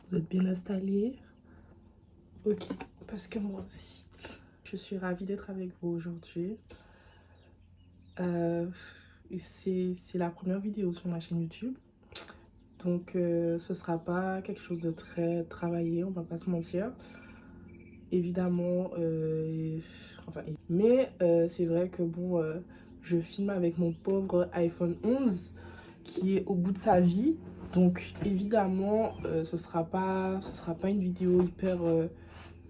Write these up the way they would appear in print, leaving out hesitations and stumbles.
Vous êtes bien installés? Ok, parce que moi aussi. Je suis ravie d'être avec vous aujourd'hui. Euh, c'est la première vidéo sur ma chaîne YouTube. Donc ce sera pas quelque chose de très travaillé, on va pas se mentir. Évidemment, mais c'est vrai que bon, je filme avec mon pauvre iPhone 11 qui est au bout de sa vie. Donc évidemment, ce sera pas une vidéo hyper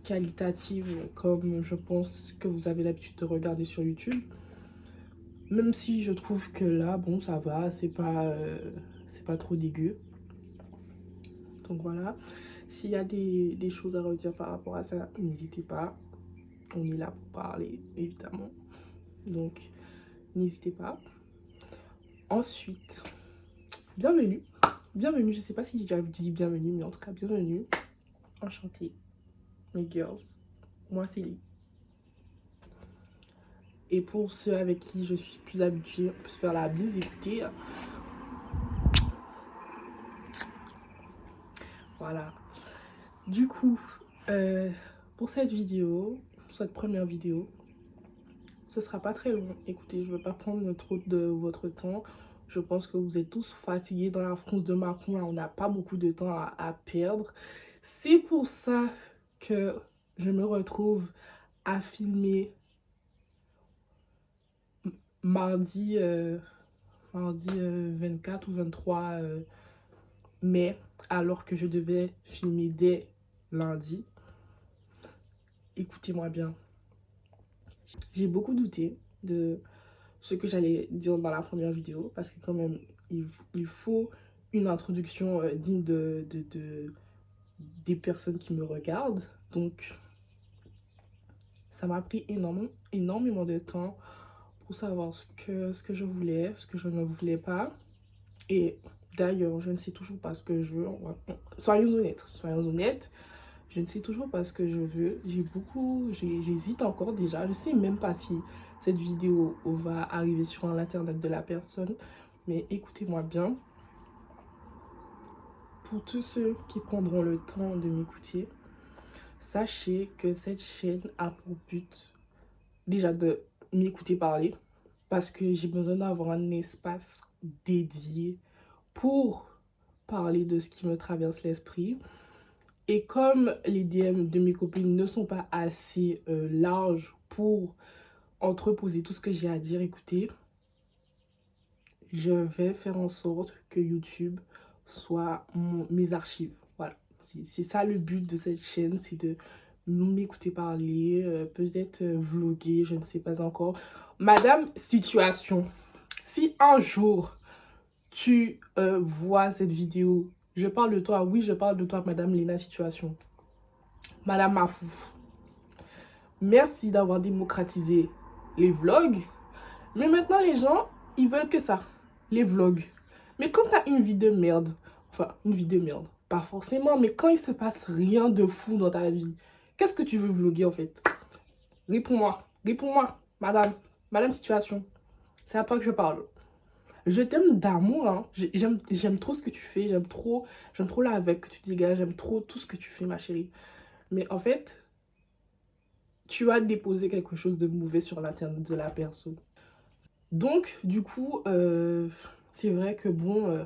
qualitative comme je pense que vous avez l'habitude de regarder sur YouTube. Même si je trouve que là, bon, ça va, c'est pas trop dégueu. Donc voilà, s'il y a des choses à redire par rapport à ça, n'hésitez pas. On est là pour parler, évidemment. Donc, n'hésitez pas. Ensuite, bienvenue. Bienvenue, je sais pas si j'ai déjà dit bienvenue, mais en tout cas, bienvenue. Enchantée, mes girls. Moi, c'est Lee. Et pour ceux avec qui je suis plus habituée, on peut se faire la bise, écoutez. Voilà. Du coup, pour cette vidéo, cette première vidéo, ce sera pas très long. Écoutez, je ne veux pas prendre trop de votre temps. Je pense que vous êtes tous fatigués dans la France de Macron. Là, on n'a pas beaucoup de temps à perdre. C'est pour ça que je me retrouve à filmer mardi, 24 ou 23 mai, alors que je devais filmer dès lundi. Écoutez-moi bien. J'ai beaucoup douté de ce que j'allais dire dans la première vidéo parce que quand même, il faut une introduction digne des personnes qui me regardent. Donc, ça m'a pris énormément de temps pour savoir ce que je voulais, ce que je ne voulais pas. Et d'ailleurs, je ne sais toujours pas ce que je veux. Soyons honnêtes. Je ne sais toujours pas ce que je veux. J'hésite encore déjà. Je ne sais même pas si cette vidéo va arriver sur l'internet de la personne. Mais écoutez-moi bien. Pour tous ceux qui prendront le temps de m'écouter, sachez que cette chaîne a pour but déjà de m'écouter parler. Parce que j'ai besoin d'avoir un espace dédié pour parler de ce qui me traverse l'esprit. Et comme les DM de mes copines ne sont pas assez larges pour entreposer tout ce que j'ai à dire, écoutez, je vais faire en sorte que YouTube soit mes archives. Voilà, c'est ça le but de cette chaîne, c'est de m'écouter parler, peut-être vlogger, je ne sais pas encore. Madame Situation, si un jour tu vois cette vidéo, je parle de toi, oui, je parle de toi, Madame Léna Situation. Madame Mafouf, merci d'avoir démocratisé les vlogs. Mais maintenant, les gens, ils veulent que ça, les vlogs. Mais quand t'as une vie de merde, enfin, une vie de merde, pas forcément, mais quand il se passe rien de fou dans ta vie, qu'est-ce que tu veux vlogger en fait? Réponds-moi, madame Situation. C'est à toi que je parle. Je t'aime d'amour, hein. J'aime trop ce que tu fais, j'aime trop la vibe que tu dégages, j'aime trop tout ce que tu fais, ma chérie. Mais en fait, tu as déposé quelque chose de mauvais sur l'internet de la personne. Donc, du coup, c'est vrai que bon,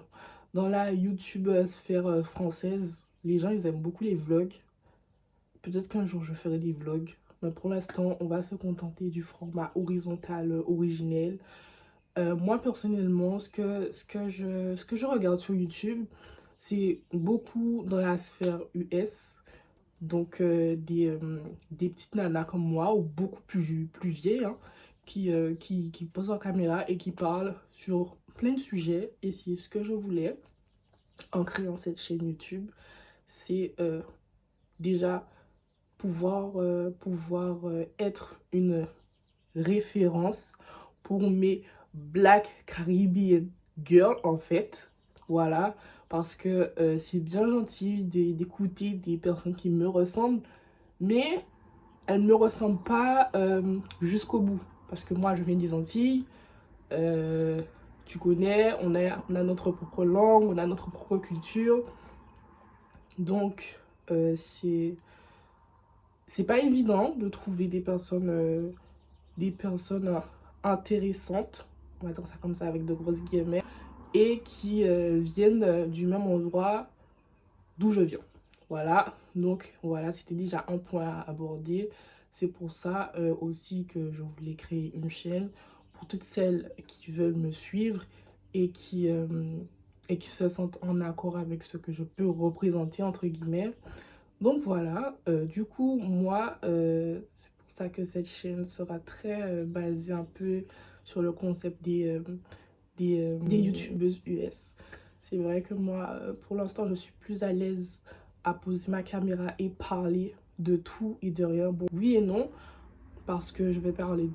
dans la YouTube sphère française, les gens, ils aiment beaucoup les vlogs. Peut-être qu'un jour, je ferai des vlogs. Mais pour l'instant, on va se contenter du format horizontal originel. Moi, personnellement, ce que je regarde sur YouTube, c'est beaucoup dans la sphère US. Donc, des petites nanas comme moi, ou beaucoup plus vieilles, hein, qui posent leur caméra et qui parlent sur plein de sujets. Et c'est ce que je voulais en créant cette chaîne YouTube. C'est déjà pouvoir être une référence pour mes Black Caribbean Girls, en fait. Voilà, parce que c'est bien gentil d'écouter des personnes qui me ressemblent, mais elles ne me ressemblent pas jusqu'au bout. Parce que moi, je viens des Antilles, tu connais, on a notre propre langue, on a notre propre culture. Donc, c'est pas évident de trouver des personnes intéressantes, on va dire ça comme ça avec de grosses guillemets, et qui viennent du même endroit d'où je viens. Voilà, donc voilà, c'était déjà un point à aborder. C'est pour ça aussi que je voulais créer une chaîne pour toutes celles qui veulent me suivre et et qui se sentent en accord avec ce que je peux représenter, entre guillemets. Donc voilà, du coup, moi, c'est pour ça que cette chaîne sera très basée un peu sur le concept des youtubeuses US. C'est vrai que moi, pour l'instant, je suis plus à l'aise à poser ma caméra et parler de tout et de rien. Bon, oui et non, parce que je vais parler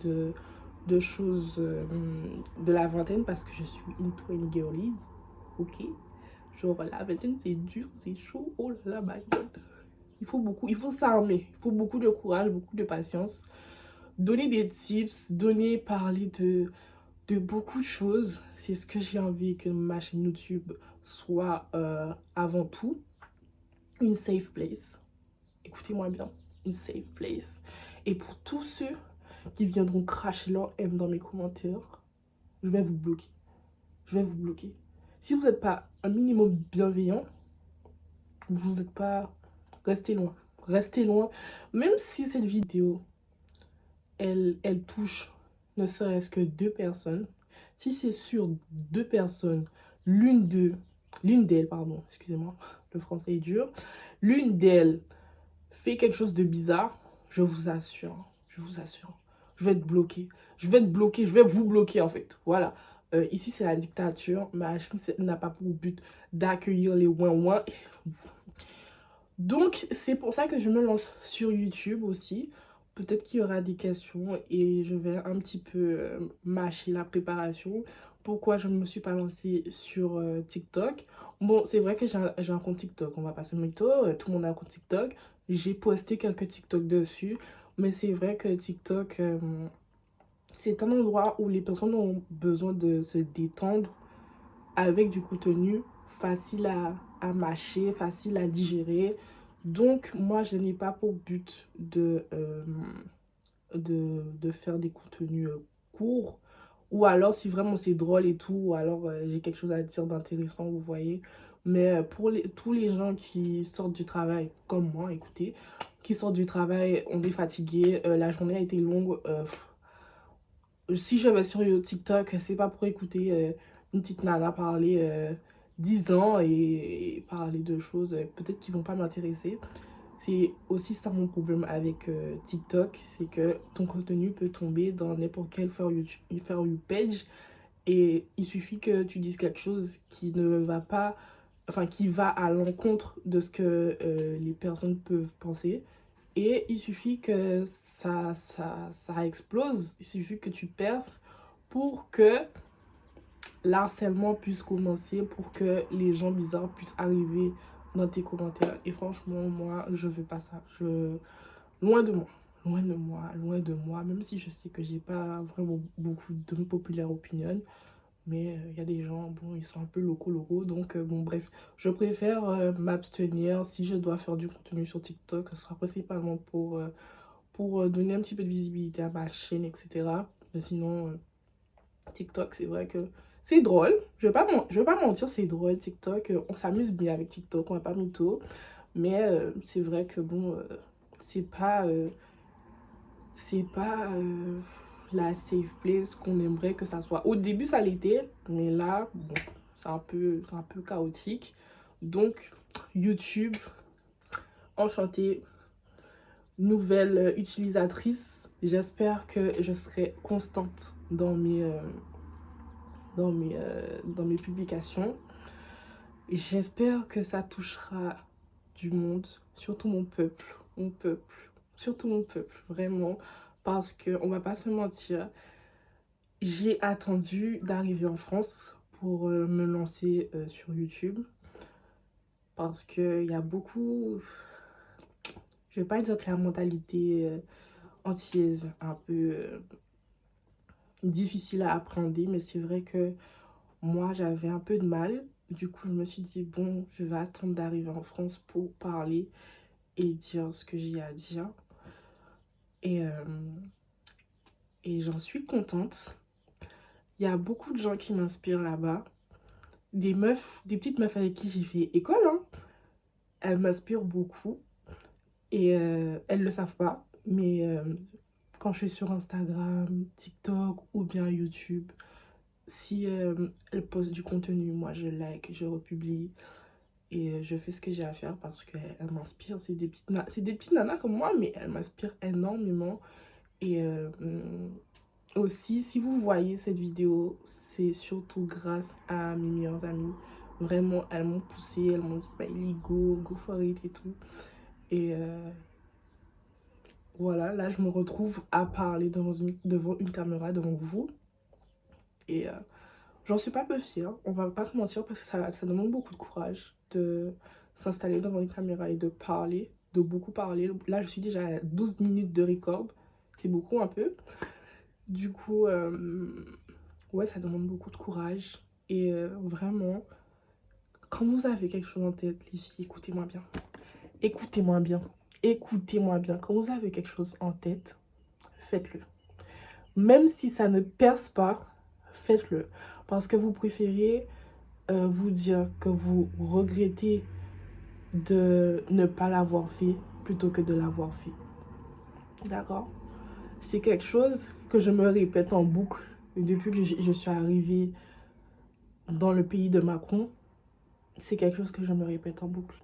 de choses de la vingtaine, parce que je suis into any girlies, ok? Genre, la vingtaine, c'est dur, c'est chaud, oh là là, my god. Il faut s'armer, il faut beaucoup de courage, beaucoup de patience. Donner des tips, parler de beaucoup de choses. C'est ce que j'ai envie que ma chaîne YouTube soit avant tout une safe place. Écoutez-moi bien, une safe place. Et pour tous ceux qui viendront cracher leur haine dans mes commentaires, je vais vous bloquer. Je vais vous bloquer. Si vous n'êtes pas un minimum bienveillant, vous n'êtes pas... Restez loin. Restez loin. Même si cette vidéo, elle touche ne serait-ce que 2 personnes, si c'est sur 2 personnes, l'une d'elles, pardon, excusez-moi, le français est dur, l'une d'elles fait quelque chose de bizarre, je vous assure, je vais être bloqué. Je vais être bloqué, je vais vous bloquer en fait. Voilà. Ici, c'est la dictature. Ma chaîne n'a pas pour but d'accueillir les ouin-ouin. Donc, c'est pour ça que je me lance sur YouTube aussi. Peut-être qu'il y aura des questions et je vais un petit peu mâcher la préparation. Pourquoi je ne me suis pas lancée sur TikTok? Bon, c'est vrai que j'ai un compte TikTok, on va pas se mytho, tout le monde a un compte TikTok. J'ai posté quelques TikTok dessus, mais c'est vrai que TikTok, c'est un endroit où les personnes ont besoin de se détendre avec du contenu facile à mâcher, facile à digérer. Donc, moi, je n'ai pas pour but de faire des contenus courts. Ou alors, si vraiment c'est drôle et tout, ou alors j'ai quelque chose à dire d'intéressant, vous voyez. Mais pour tous les gens qui sortent du travail, comme moi, écoutez, qui sortent du travail, on est fatigué, la journée a été longue. Si je vais sur TikTok, c'est pas pour écouter une petite nana parler 10 ans et parler de choses peut-être qui vont pas m'intéresser. C'est aussi ça mon problème avec TikTok, c'est que ton contenu peut tomber dans n'importe quel For You page et il suffit que tu dises quelque chose qui ne va pas, enfin qui va à l'encontre de ce que les personnes peuvent penser. Et il suffit que ça explose, il suffit que tu perces pour que l'harcèlement puisse commencer, pour que les gens bizarres puissent arriver dans tes commentaires. Et franchement, moi, je veux pas ça. Loin de moi, loin de moi, loin de moi. Même si je sais que j'ai pas vraiment beaucoup de populaire opinion. Mais il y a des gens, bon, ils sont un peu locaux. Donc, bon, bref, je préfère m'abstenir. Si je dois faire du contenu sur TikTok, ce sera principalement pour donner un petit peu de visibilité à ma chaîne, etc. Mais sinon, TikTok, c'est vrai que c'est drôle. Je vais pas mentir, c'est drôle, TikTok. On s'amuse bien avec TikTok, on va pas mytho. Mais c'est vrai que, bon, c'est pas... la safe place qu'on aimerait que ça soit. Au début, ça l'était, mais là, bon, c'est un peu chaotique. Donc, YouTube, enchantée, nouvelle utilisatrice. J'espère que je serai constante dans mes publications. J'espère que ça touchera du monde, surtout mon peuple, surtout mon peuple, vraiment, parce que on va pas se mentir, j'ai attendu d'arriver en France pour me lancer sur YouTube, parce que il y a beaucoup, je vais pas dire que la mentalité antillaise un peu difficile à appréhender, mais c'est vrai que moi j'avais un peu de mal Du coup, je me suis dit, bon, je vais attendre d'arriver en France pour parler et dire ce que j'ai à dire. Et, euh, et j'en suis contente. Il y a beaucoup de gens qui m'inspirent là-bas. Des meufs, des petites meufs avec qui j'ai fait école, hein. Elles m'inspirent beaucoup. Et elles ne le savent pas. Mais quand je suis sur Instagram, TikTok ou bien YouTube, si elles postent du contenu, moi je like, je republie. Et je fais ce que j'ai à faire parce qu'elles m'inspirent. C'est des petites nanas comme moi, mais elles m'inspirent énormément. Et aussi, si vous voyez cette vidéo, c'est surtout grâce à mes meilleures amies. Vraiment, elles m'ont poussé, elles m'ont dit, bah, go for it et tout. Et voilà, là, je me retrouve à parler devant une caméra, devant vous. Et j'en suis pas peu fière, on va pas se mentir, parce que ça demande beaucoup de courage de s'installer devant une caméra et de parler, de beaucoup parler. Là, je suis déjà à 12 minutes de record, c'est beaucoup un peu. Du coup, ouais, ça demande beaucoup de courage. Et vraiment, quand vous avez quelque chose en tête, les filles, écoutez-moi bien. Écoutez-moi bien. Écoutez-moi bien. Quand vous avez quelque chose en tête, faites-le. Même si ça ne perce pas, faites-le. Parce que vous préférez vous dire que vous regrettez de ne pas l'avoir fait plutôt que de l'avoir fait. D'accord? C'est quelque chose que je me répète en boucle depuis que je suis arrivée dans le pays de Macron. C'est quelque chose que je me répète en boucle.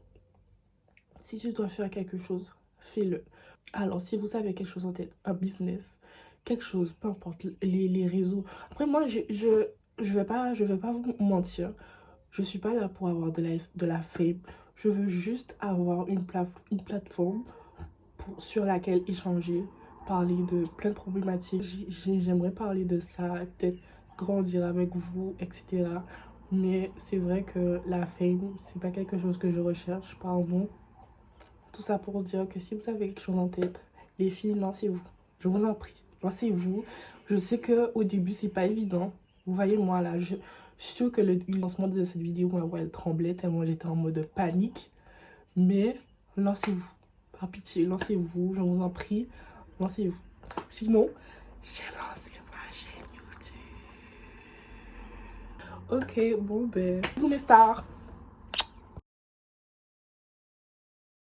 Si tu dois faire quelque chose, fais-le. Alors, si vous avez quelque chose en tête, un business, quelque chose, peu importe, les réseaux. Après, moi, je vais pas vous mentir. Je suis pas là pour avoir de la fame. Je veux juste avoir une plateforme sur laquelle échanger, parler de plein de problématiques. J'aimerais parler de ça, peut-être grandir avec vous, etc. Mais c'est vrai que la fame, c'est pas quelque chose que je recherche, pardon. Tout ça pour dire que si vous avez quelque chose en tête, les filles, lancez-vous. Je vous en prie, lancez-vous. Je sais qu'au début, c'est pas évident. Vous voyez, moi, là, je suis sûre que le lancement de cette vidéo, ma voix, elle tremblait tellement j'étais en mode panique. Mais lancez-vous. Par pitié, lancez-vous. Je vous en prie, lancez-vous. Sinon, j'ai lancé ma chaîne YouTube. Ok, bon, ben, bisous mes stars.